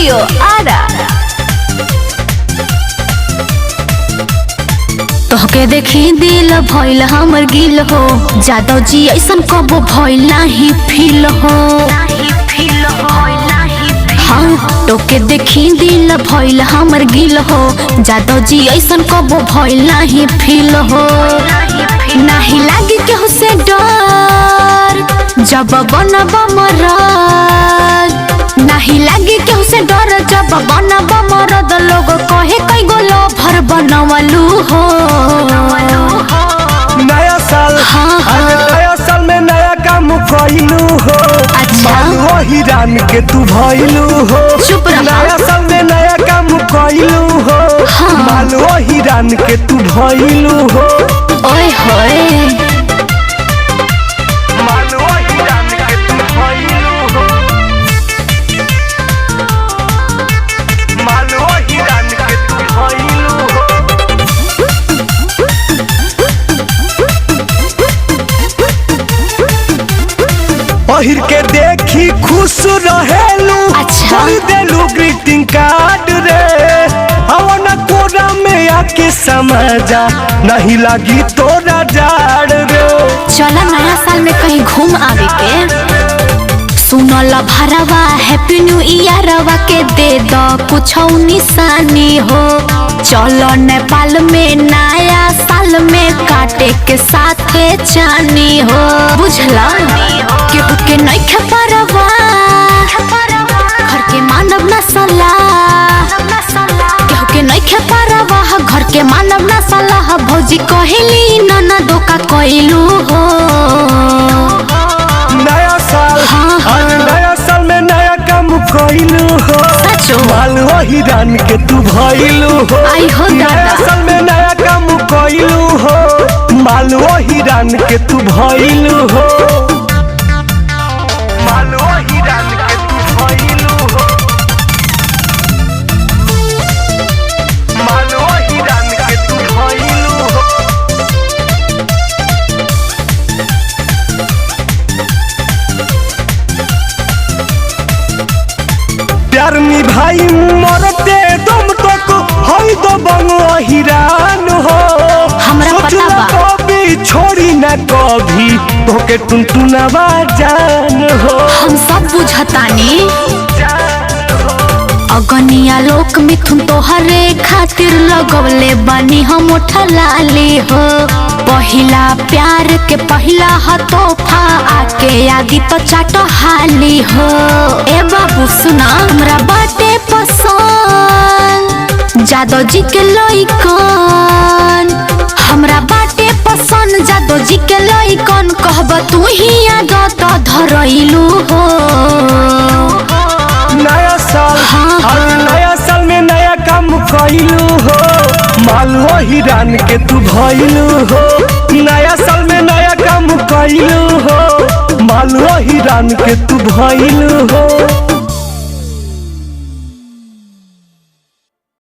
Studio Ara. तोहके देखी दिल भइल हमर गिल हो, जादव जी ऐसन कबो भइल नाही फील हो। हाँ तोके देखी दिल भइल हमर गिल हो, जादव जी ऐसन कबो भइल नाही फील हो। नाही लागी केहू से डर जब बनब मरद, नाही लागी केहू से डर जब बनब मरद। लोग कहे कई गो लवर बनवलू हो। नया साल हाँ नया साल में नया काम कइलू हो। अच्छा वही रान के तू भइलू हो। चुप रह। नया साल में नया काम कइलू हो। हाँ। माल वही रान के तू भइलू हो। ओए होए माल वही रान के तू भइलू हो। माल वही रान के तू भइलू हो। पहिर के देखी खुश रहेलू। अच्छा। देलू ग्रीटिंग कार्ड रे। अवन कोरा में आके समझा नहीं लगी तोरा जाड़ रे। चला नया साल में कहीं घूम आवे के। सुनल भरवा हैप्पी न्यू ईयरवा के दे दो कुछ निशानी हो। चलो नेपाल में नया साल में काटे के साथे चानी हो। बुझला केहू के नइखे परवा, घर के मानव न सलाह। केहू के नइखे परवा, घर के मानव न सलाह। भौजी कहेली ननदो का कइलू हो। नया साल हाँ, हाँ। आज नया साल में नया काम कइलू हो। सचो माल वही रान के तू भइलू हो। आई हो नया दादा। साल में नया काम कइलू हो। माल वही रान के तू भइलू हो। माल वही रान के तू भइलू हो। माल वही रान के तू भइलू हो। प्यार निभाई मरते दम तक हई दो बंगो हिरान हो। हमरा पता बा। कभी छोड़ी ना कभी तोके टुनटुनावा जान हो। हम सब बुझतानी। अगनिया लोक मिथुन तोहरे खातिर लगवले बानी हम उठलाली हो। पहिला प्यार के पहिला ह तोहफा आके आदि तो चाटो हाली हो। ए बाबू सुना हमरा बाटे पसंद जादव जी के लइकन। हमरा बाटे पसंद जादव जी के लइकन। कहब तू ही आदत धरइलू हो। नया साल हाँ, हाँ। आज नया साल में नया काम कइलू हो। माल वही रान के तू भइलू हो। नया साल में नया काम कइलू हो। माल वही रान के तू भइलू हो।